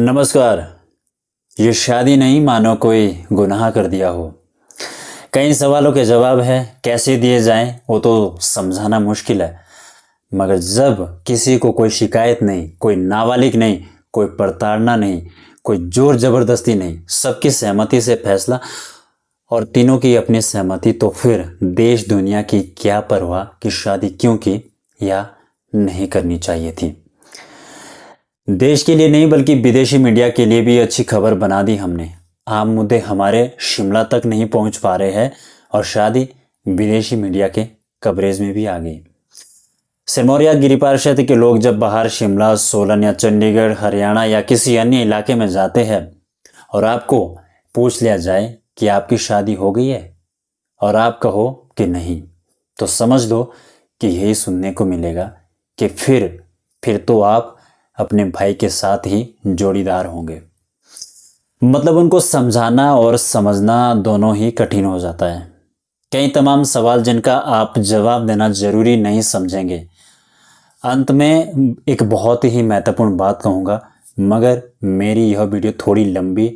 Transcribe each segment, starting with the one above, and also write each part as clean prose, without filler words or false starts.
नमस्कार। ये शादी नहीं मानो कोई गुनाह कर दिया हो। कई सवालों के जवाब है, कैसे दिए जाएं वो तो समझाना मुश्किल है। मगर जब किसी को कोई शिकायत नहीं, कोई नाबालिग नहीं, कोई प्रताड़ना नहीं, कोई जोर जबरदस्ती नहीं, सबकी सहमति से फैसला और तीनों की अपनी सहमति, तो फिर देश दुनिया की क्या परवाह कि शादी क्यों की या नहीं करनी चाहिए थी। देश के लिए नहीं बल्कि विदेशी मीडिया के लिए भी अच्छी खबर बना दी हमने। आम मुद्दे हमारे शिमला तक नहीं पहुंच पा रहे हैं और शादी विदेशी मीडिया के कवरेज में भी आ गई। सिरमौर या गिरिपार क्षेत्र के लोग जब बाहर शिमला, सोलन या चंडीगढ़, हरियाणा या किसी अन्य इलाके में जाते हैं और आपको पूछ लिया जाए कि आपकी शादी हो गई है और आप कहो कि नहीं, तो समझ लो कि यही सुनने को मिलेगा कि फिर तो आप अपने भाई के साथ ही जोड़ीदार होंगे। मतलब उनको समझाना और समझना दोनों ही कठिन हो जाता है। कई तमाम सवाल जिनका आप जवाब देना जरूरी नहीं समझेंगे। अंत में एक बहुत ही महत्वपूर्ण बात कहूँगा, मगर मेरी यह वीडियो थोड़ी लंबी,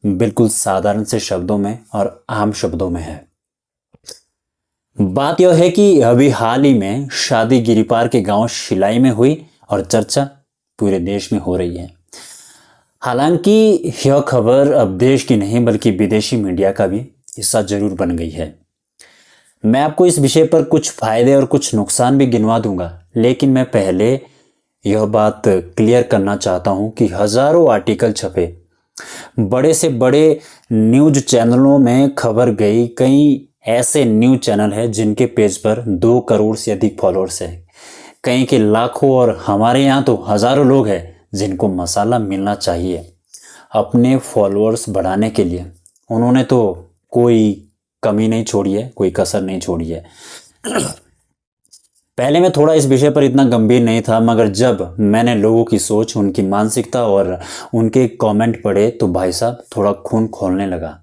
बिल्कुल साधारण से शब्दों में और आम शब्दों में है। बात यह है कि अभी हाल ही में शादी गिरिपार के गांव शिलाई में हुई और चर्चा पूरे देश में हो रही है। हालांकि यह खबर अब देश की नहीं बल्कि विदेशी मीडिया का भी हिस्सा जरूर बन गई है। मैं आपको इस विषय पर कुछ फायदे और कुछ नुकसान भी गिनवा दूंगा, लेकिन मैं पहले यह बात क्लियर करना चाहता हूं कि हजारों आर्टिकल छपे, बड़े से बड़े न्यूज चैनलों में खबर गई। कई ऐसे न्यूज चैनल हैं जिनके पेज पर 2 करोड़ से अधिक फॉलोअर्स है, कहीं के लाखों और हमारे यहाँ तो हजारों लोग हैं जिनको मसाला मिलना चाहिए अपने फॉलोअर्स बढ़ाने के लिए। उन्होंने तो कोई कमी नहीं छोड़ी है, कोई कसर नहीं छोड़ी है। पहले मैं थोड़ा इस विषय पर इतना गंभीर नहीं था, मगर जब मैंने लोगों की सोच, उनकी मानसिकता और उनके कमेंट पढ़े तो भाई साहब थोड़ा खून खौलने लगा।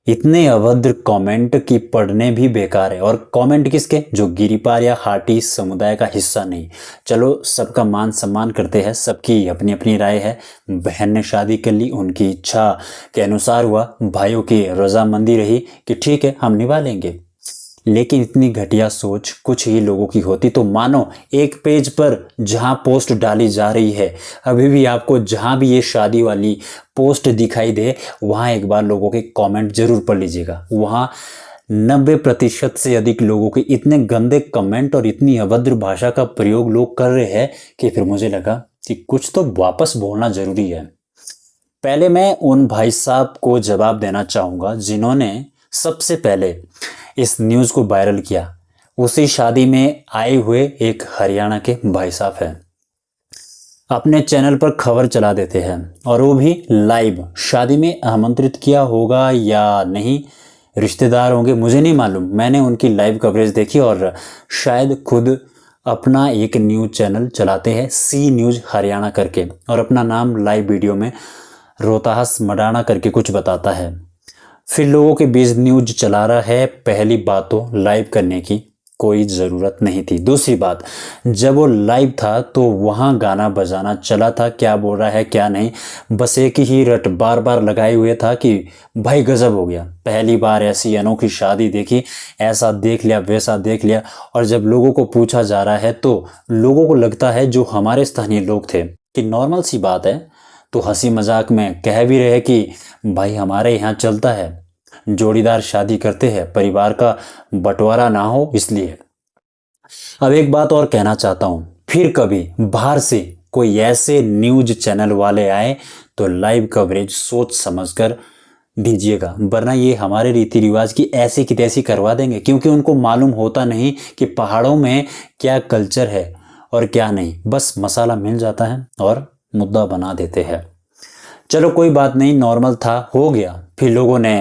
इतने अभद्र कमेंट की पढ़ने भी बेकार है। और कमेंट किसके? जो गिरिपार या हाटी समुदाय का हिस्सा नहीं। चलो सबका मान सम्मान करते हैं, सबकी अपनी अपनी राय है। बहन ने शादी कर ली, उनकी इच्छा के अनुसार हुआ, भाइयों की रजामंदी रही कि ठीक है हम निभा लेंगे। लेकिन इतनी घटिया सोच कुछ ही लोगों की होती तो मानो एक पेज पर जहां पोस्ट डाली जा रही है, अभी भी आपको जहां भी ये शादी वाली पोस्ट दिखाई दे वहां एक बार लोगों के कमेंट जरूर पढ़ लीजिएगा। वहां 90% से अधिक लोगों के इतने गंदे कमेंट और इतनी अभद्र भाषा का प्रयोग लोग कर रहे हैं कि फिर मुझे लगा कि कुछ तो वापस बोलना जरूरी है। पहले मैं उन भाई साहब को जवाब देना चाहूंगा जिन्होंने सबसे पहले इस न्यूज को वायरल किया। उसी शादी में आए हुए एक हरियाणा के भाई साहब हैं, अपने चैनल पर खबर चला देते हैं और वो भी लाइव। शादी में आमंत्रित किया होगा या नहीं, रिश्तेदार होंगे, मुझे नहीं मालूम। मैंने उनकी लाइव कवरेज देखी और शायद खुद अपना एक न्यूज चैनल चलाते हैं, सी न्यूज हरियाणा करके, और अपना नाम लाइव वीडियो में रोहतास मडाना करके कुछ बताता है। फिर लोगों के बीच न्यूज चला रहा है। पहली बात तो लाइव करने की कोई ज़रूरत नहीं थी। दूसरी बात, जब वो लाइव था तो वहाँ गाना बजाना चला था, क्या बोल रहा है क्या नहीं, बस एक ही रट बार बार लगाए हुए था कि भाई गजब हो गया, पहली बार ऐसी अनोखी शादी देखी, ऐसा देख लिया वैसा देख लिया। और जब लोगों को पूछा जा रहा है तो लोगों को लगता है, जो हमारे स्थानीय लोग थे, कि नॉर्मल सी बात है, तो हंसी मजाक में कह भी रहे कि भाई हमारे यहाँ चलता है, जोड़ीदार शादी करते हैं, परिवार का बंटवारा ना हो इसलिए। अब एक बात और कहना चाहता हूं, फिर कभी बाहर से कोई ऐसे न्यूज चैनल वाले आए तो लाइव कवरेज सोच समझकर दीजिएगा, वरना ये हमारे रीति रिवाज की ऐसी की तैसी करवा देंगे। क्योंकि उनको मालूम होता नहीं कि पहाड़ों में क्या कल्चर है और क्या नहीं, बस मसाला मिल जाता है और मुद्दा बना देते हैं। चलो कोई बात नहीं, नॉर्मल था, हो गया। फिर लोगों ने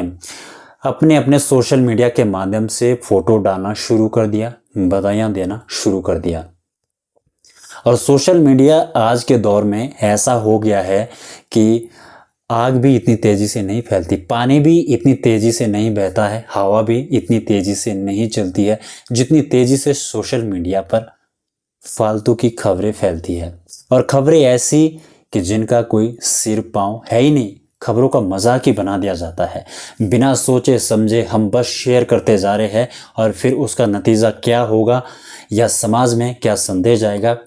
अपने अपने सोशल मीडिया के माध्यम से फोटो डालना शुरू कर दिया, बधाइयाँ देना शुरू कर दिया। और सोशल मीडिया आज के दौर में ऐसा हो गया है कि आग भी इतनी तेजी से नहीं फैलती, पानी भी इतनी तेजी से नहीं बहता है, हवा भी इतनी तेजी से नहीं चलती है जितनी तेजी से सोशल मीडिया पर फालतू की खबरें फैलती है। और खबरें ऐसी कि जिनका कोई सिर पाँव है ही नहीं, खबरों का मजाक ही बना दिया जाता है। बिना सोचे समझे हम बस शेयर करते जा रहे हैं और फिर उसका नतीजा क्या होगा या समाज में क्या संदेश जाएगा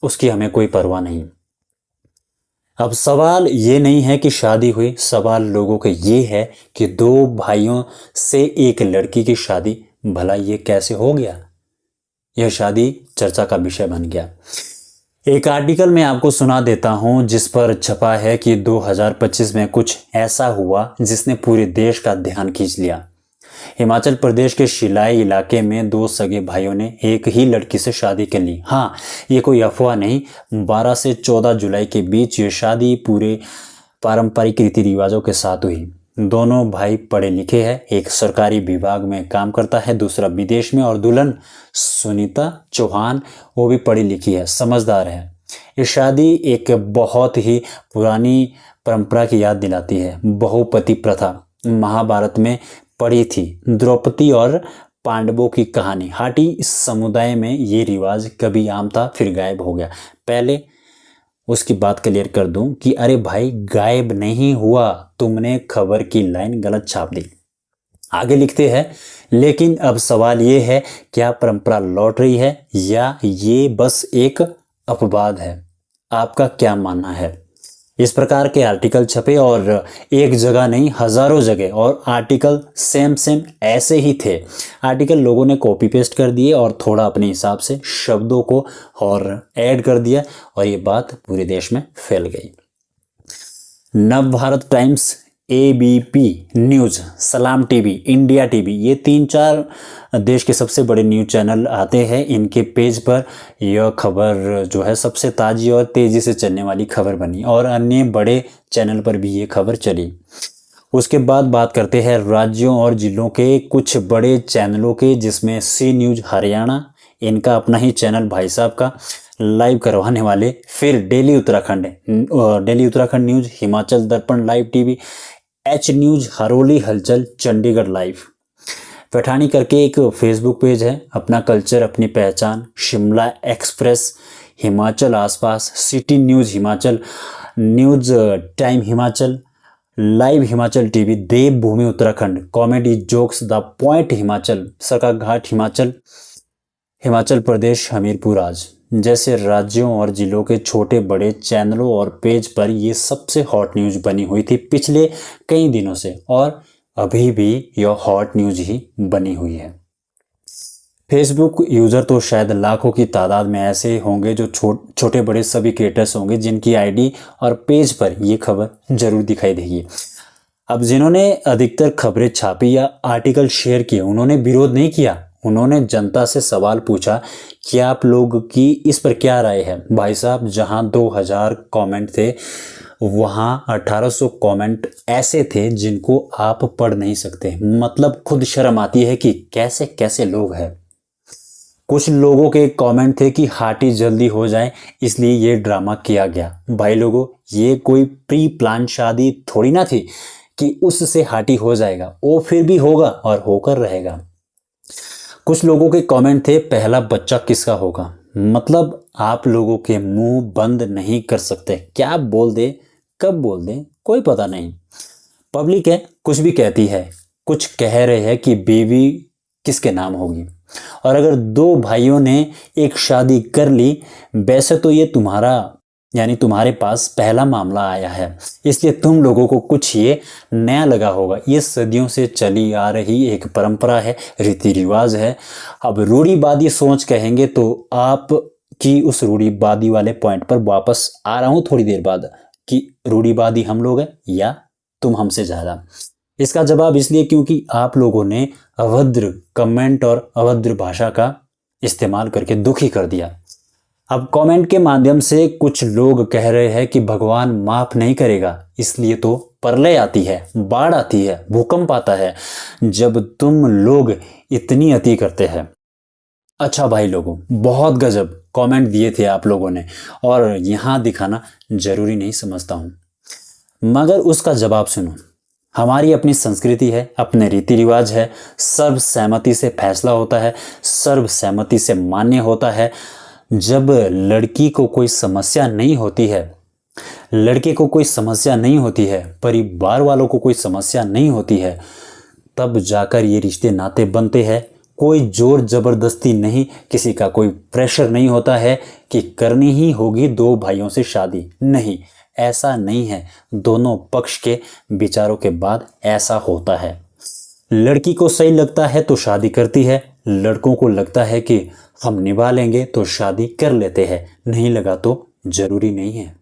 उसकी हमें कोई परवाह नहीं। अब सवाल ये नहीं है कि शादी हुई, सवाल लोगों का ये है कि दो भाइयों से एक लड़की की शादी, भला ये कैसे हो गया। यह शादी चर्चा का विषय बन गया। एक आर्टिकल मैं आपको सुना देता हूं जिस पर छपा है कि 2025 में कुछ ऐसा हुआ जिसने पूरे देश का ध्यान खींच लिया। हिमाचल प्रदेश के शिलाई इलाके में दो सगे भाइयों ने एक ही लड़की से शादी कर ली। हाँ, ये कोई अफवाह नहीं। 12 से 14 जुलाई के बीच ये शादी पूरे पारंपरिक रीति रिवाजों के साथ हुई। दोनों भाई पढ़े लिखे हैं, एक सरकारी विभाग में काम करता है, दूसरा विदेश में, और दुल्हन सुनीता चौहान वो भी पढ़ी लिखी है, समझदार है। ये शादी एक बहुत ही पुरानी परंपरा की याद दिलाती है। बहुपति प्रथा महाभारत में पड़ी थी। द्रौपदी और पांडवों की कहानी। हाटी समुदाय में ये रिवाज कभी आम था, फिर गायब हो गया। पहले उसकी बात क्लियर कर दूं कि अरे भाई, गायब नहीं हुआ, तुमने खबर की लाइन गलत छाप दी। आगे लिखते हैं, लेकिन अब सवाल ये है, क्या परंपरा लौट रही है या ये बस एक अपवाद है? आपका क्या मानना है? इस प्रकार के आर्टिकल छपे और एक जगह नहीं, हजारों जगह, और आर्टिकल सेम ऐसे ही थे। आर्टिकल लोगों ने कॉपी पेस्ट कर दिए और थोड़ा अपने हिसाब से शब्दों को और ऐड कर दिया और ये बात पूरे देश में फैल गई। नव भारत टाइम्स, ABP न्यूज़, सलाम टीवी, इंडिया टीवी, ये 3-4 देश के सबसे बड़े न्यूज़ चैनल आते हैं। इनके पेज पर यह खबर जो है सबसे ताज़ी और तेज़ी से चलने वाली खबर बनी और अन्य बड़े चैनल पर भी ये खबर चली। उसके बाद बात करते हैं राज्यों और जिलों के कुछ बड़े चैनलों के, जिसमें सी न्यूज़ हरियाणा, इनका अपना ही चैनल भाई साहब का लाइव करवाने वाले। फिर डेली उत्तराखंड न्यूज़, हिमाचल दर्पण live TV, H news, Haroli हलचल, चंडीगढ़ लाइव। पठानी करके एक फेसबुक पेज है, अपना कल्चर अपनी पहचान, Shimla express, Himachal Aaspaas, city news Himachal, news time Himachal, live Himachal TV, Devbhoomi Uttarakhand, comedy jokes, the point Himachal, Sarkaghat Himachal, Himachal Pradesh, Hamirpur आज जैसे राज्यों और जिलों के छोटे बड़े चैनलों और पेज पर ये सबसे हॉट न्यूज़ बनी हुई थी पिछले कई दिनों से, और अभी भी यह हॉट न्यूज़ ही बनी हुई है। फेसबुक यूज़र तो शायद लाखों की तादाद में ऐसे होंगे जो छोटे बड़े सभी क्रिएटर्स होंगे जिनकी आईडी और पेज पर यह खबर जरूर दिखाई देगी। अब जिन्होंने अधिकतर खबरें छापी या आर्टिकल शेयर किए, उन्होंने विरोध नहीं किया, उन्होंने जनता से सवाल पूछा कि आप लोग की इस पर क्या राय है। भाई साहब, जहां 2000 कमेंट थे वहां 1800 कमेंट ऐसे थे जिनको आप पढ़ नहीं सकते। मतलब खुद शर्म आती है कि कैसे कैसे लोग हैं। कुछ लोगों के कमेंट थे कि हाटी जल्दी हो जाए इसलिए ये ड्रामा किया गया। भाई लोगों, ये कोई प्री प्लान शादी थोड़ी ना थी कि उससे हाटी हो जाएगा, वो फिर भी होगा और होकर रहेगा। कुछ लोगों के कमेंट थे, पहला बच्चा किसका होगा। मतलब आप लोगों के मुंह बंद नहीं कर सकते, क्या बोल दे कब बोल दे कोई पता नहीं। पब्लिक है, कुछ भी कहती है, कुछ कह रहे हैं कि बेबी किसके नाम होगी। और अगर दो भाइयों ने एक शादी कर ली, वैसे तो ये तुम्हारे पास पहला मामला आया है, इसलिए तुम लोगों को कुछ ये नया लगा होगा। ये सदियों से चली आ रही एक परंपरा है, रीति रिवाज है। अब रूढ़िवादी सोच कहेंगे तो आप की उस रूढ़िवादी वाले पॉइंट पर वापस आ रहा हूं थोड़ी देर बाद कि रूढ़िवादी हम लोग हैं या तुम हमसे ज्यादा। इसका जवाब इसलिए क्योंकि आप लोगों ने अभद्र कमेंट और अभद्र भाषा का इस्तेमाल करके दुखी कर दिया। अब कमेंट के माध्यम से कुछ लोग कह रहे हैं कि भगवान माफ नहीं करेगा, इसलिए तो प्रलय आती है, बाढ़ आती है, भूकंप आता है जब तुम लोग इतनी अति करते हैं। अच्छा भाई लोगों, बहुत गजब कमेंट दिए थे आप लोगों ने और यहाँ दिखाना जरूरी नहीं समझता हूँ, मगर उसका जवाब सुनो। हमारी अपनी संस्कृति है, अपने रीति रिवाज है, सर्वसहमति से फैसला होता है, सर्वसहमति से मान्य होता है। जब लड़की को कोई समस्या नहीं होती है लड़के को कोई समस्या नहीं होती है, परिवार वालों को कोई समस्या नहीं होती है, तब जाकर ये रिश्ते नाते बनते हैं। कोई जोर जबरदस्ती नहीं, किसी का कोई प्रेशर नहीं होता है कि करनी ही होगी दो भाइयों से शादी। नहीं, ऐसा नहीं है। दोनों पक्ष के विचारों के बाद ऐसा होता है। लड़की को सही लगता है तो शादी करती है, लड़कों को लगता है कि हम निभा लेंगे तो शादी कर लेते हैं, नहीं लगा तो जरूरी नहीं है।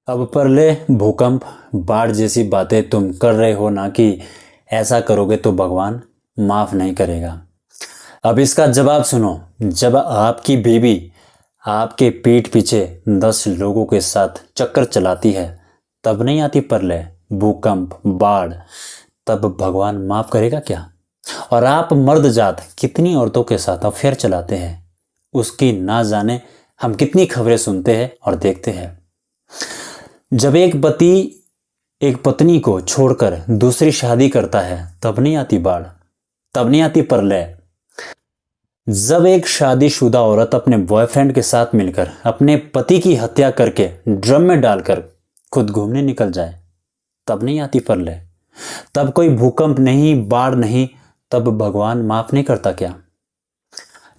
अब परले भूकंप बाढ़ जैसी बातें तुम कर रहे हो ना, कि ऐसा करोगे तो भगवान माफ नहीं करेगा। अब इसका जवाब सुनो। जब आपकी बीवी आपके पीठ पीछे 10 लोगों के साथ चक्कर चलाती है, तब नहीं आती प्रलय, भूकंप, बाढ़, तब भगवान माफ करेगा क्या? और आप मर्द जात कितनी औरतों के साथ अफेयर चलाते हैं, उसकी ना जाने हम कितनी खबरें सुनते हैं और देखते हैं। जब एक पति एक पत्नी को छोड़कर दूसरी शादी करता है, तब नहीं आती बाढ़, तब नहीं आती प्रलय। जब एक शादीशुदा औरत अपने बॉयफ्रेंड के साथ मिलकर अपने पति की हत्या करके ड्रम में डालकर खुद घूमने निकल जाए, तब नहीं आती प्रलय। तब कोई भूकंप नहीं, बाढ़ नहीं, तब भगवान माफ नहीं करता क्या?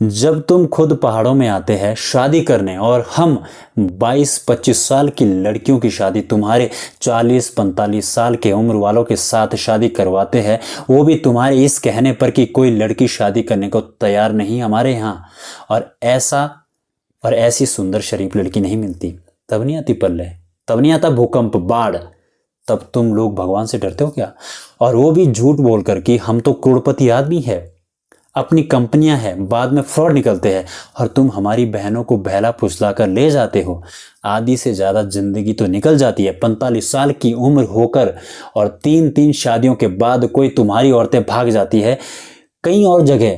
जब तुम खुद पहाड़ों में आते हैं शादी करने और हम 22-25 साल की लड़कियों की शादी तुम्हारे 40-45 साल के उम्र वालों के साथ शादी करवाते हैं, वो भी तुम्हारे इस कहने पर कि कोई लड़की शादी करने को तैयार नहीं हमारे यहाँ, और ऐसी सुंदर शरीफ लड़की नहीं मिलती, तब नहीं आती प्रलय, तब नहीं आता भूकंप, बाढ़। तब तुम लोग भगवान से डरते हो क्या? और वो भी झूठ बोलकर कि हम तो करोड़पति आदमी है, अपनी कंपनियां हैं, बाद में फ्रॉड निकलते हैं, और तुम हमारी बहनों को बहला फुसला कर ले जाते हो। आधी से ज़्यादा जिंदगी तो निकल जाती है 45 साल की उम्र होकर, और 3-3 शादियों के बाद कोई तुम्हारी औरतें भाग जाती है कहीं और जगह,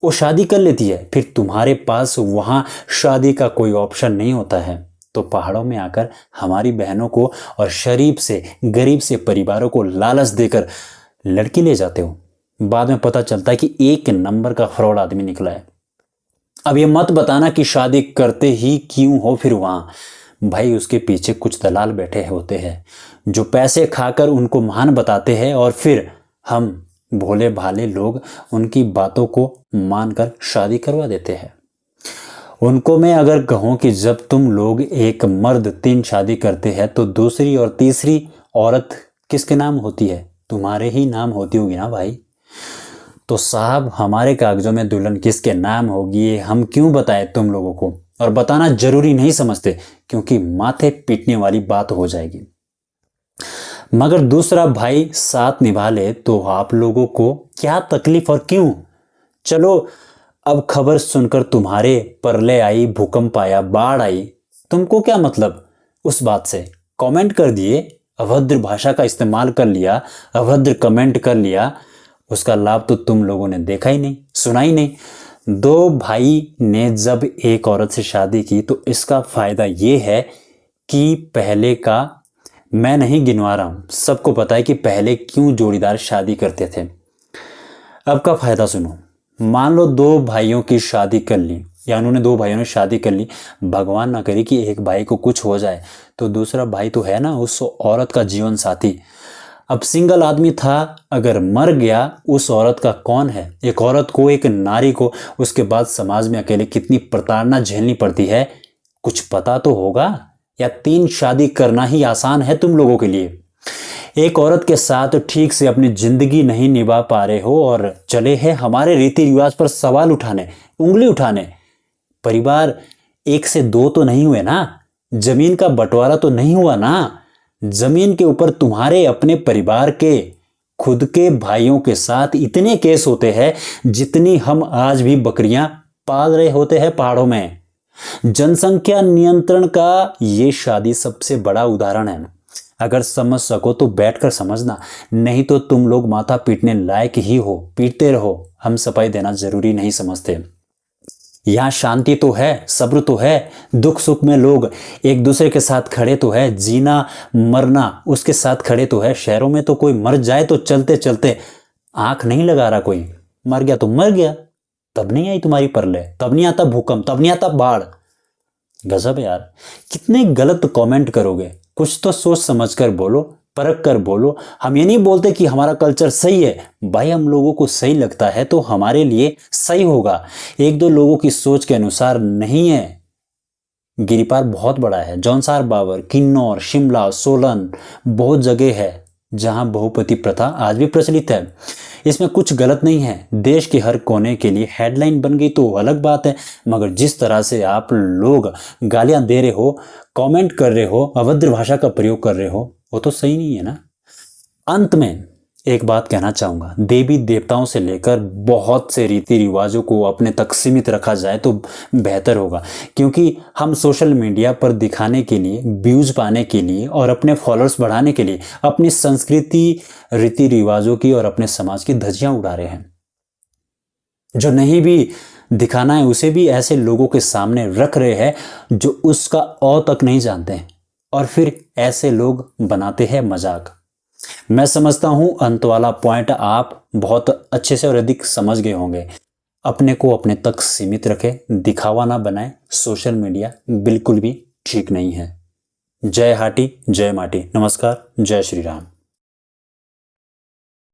वो शादी कर लेती है, फिर तुम्हारे पास वहाँ शादी का कोई ऑप्शन नहीं होता है, तो पहाड़ों में आकर हमारी बहनों को और शरीफ से गरीब से परिवारों को लालच देकर लड़की ले जाते हो। बाद में पता चलता है कि एक नंबर का फ्रॉड आदमी निकला है। अब ये मत बताना कि शादी करते ही क्यों हो फिर वहां, भाई उसके पीछे कुछ दलाल बैठे होते हैं जो पैसे खाकर उनको महान बताते हैं, और फिर हम भोले भाले लोग उनकी बातों को मानकर शादी करवा देते हैं। उनको मैं अगर कहूं कि जब तुम लोग एक मर्द 3 शादी करते हैं तो दूसरी और तीसरी औरत किसके नाम होती है? तुम्हारे ही नाम होती होगी ना भाई। तो साहब हमारे कागजों में दुल्हन किसके नाम होगी ये हम क्यों बताएं तुम लोगों को, और बताना जरूरी नहीं समझते, क्योंकि माथे पीटने वाली बात हो जाएगी। मगर दूसरा भाई साथ निभा ले तो आप लोगों को क्या तकलीफ और क्यों? चलो अब खबर सुनकर तुम्हारे प्रलय आई, भूकंप आया, बाढ़ आई, तुमको क्या मतलब उस बात से? कमेंट कर दिए, अभद्र भाषा का इस्तेमाल कर लिया, अभद्र कमेंट कर लिया, उसका लाभ तो तुम लोगों ने देखा ही नहीं, सुना ही नहीं। 2 भाई ने जब एक औरत से शादी की तो इसका फायदा ये है कि पहले का मैं नहीं गिनवा रहा हूं, सबको पता है कि पहले क्यों जोड़ीदार शादी करते थे। अब का फायदा सुनो। मान लो 2 भाइयों की शादी कर ली, या उन्होंने 2 भाइयों ने शादी कर ली, भगवान ना करे कि एक भाई को कुछ हो जाए, तो दूसरा भाई तो है ना उस औरत का जीवन साथी। अब सिंगल आदमी था, अगर मर गया उस औरत का कौन है? एक औरत को, एक नारी को उसके बाद समाज में अकेले कितनी प्रताड़ना झेलनी पड़ती है, कुछ पता तो होगा? या 3 शादी करना ही आसान है तुम लोगों के लिए? एक औरत के साथ ठीक से अपनी जिंदगी नहीं निभा पा रहे हो और चले हैं हमारे रीति रिवाज पर सवाल उठाने, उंगली उठाने। परिवार 1 से 2 तो नहीं हुए ना, जमीन का बंटवारा तो नहीं हुआ ना, जमीन के ऊपर तुम्हारे अपने परिवार के खुद के भाइयों के साथ इतने केस होते हैं जितनी हम आज भी बकरियां पाल रहे होते हैं पहाड़ों में। जनसंख्या नियंत्रण का ये शादी सबसे बड़ा उदाहरण है। अगर समझ सको तो बैठकर समझना, नहीं तो तुम लोग माथा पीटने लायक ही हो, पीटते रहो, हम सफाई देना जरूरी नहीं समझते। यहाँ शांति तो है, सब्र तो है, दुख सुख में लोग एक दूसरे के साथ खड़े तो है, जीना मरना उसके साथ खड़े तो है। शहरों में तो कोई मर जाए तो चलते चलते आंख नहीं लगा रहा, कोई मर गया तो मर गया, तब नहीं आई तुम्हारी प्रलय, तब नहीं आता भूकंप, तब नहीं आता बाढ़। गजब यार, कितने गलत कमेंट करोगे, कुछ तो सोच समझ कर बोलो, परख कर बोलो। हम ये नहीं बोलते कि हमारा कल्चर सही है भाई, हम लोगों को सही लगता है तो हमारे लिए सही होगा। एक दो लोगों की सोच के अनुसार नहीं है। गिरिपार बहुत बड़ा है। जौनसार बावर, किन्नौर, शिमला, सोलन, बहुत जगह है जहां बहुपति प्रथा आज भी प्रचलित है। इसमें कुछ गलत नहीं है। देश के हर कोने के लिए हेडलाइन बन गई तो अलग बात है, मगर जिस तरह से आप लोग गालियां दे रहे हो, कमेंट कर रहे हो, अभद्र भाषा का प्रयोग कर रहे हो, वो तो सही नहीं है ना। अंत में एक बात कहना चाहूंगा, देवी देवताओं से लेकर बहुत से रीति रिवाजों को अपने तक सीमित रखा जाए तो बेहतर होगा, क्योंकि हम सोशल मीडिया पर दिखाने के लिए, व्यूज पाने के लिए और अपने फॉलोअर्स बढ़ाने के लिए अपनी संस्कृति, रीति रिवाजों की और अपने समाज की धज्जियां उड़ा रहे हैं। जो नहीं भी दिखाना है उसे भी ऐसे लोगों के सामने रख रहे हैं जो उसका औ तक नहीं जानते हैं, और फिर ऐसे लोग बनाते हैं मजाक। मैं समझता हूं अंत वाला पॉइंट आप बहुत अच्छे से और अधिक समझ गए होंगे। अपने को अपने तक सीमित रखें, दिखावा ना बनाए। सोशल मीडिया बिल्कुल भी ठीक नहीं है। जय हाटी जय माटी। नमस्कार, जय श्री राम।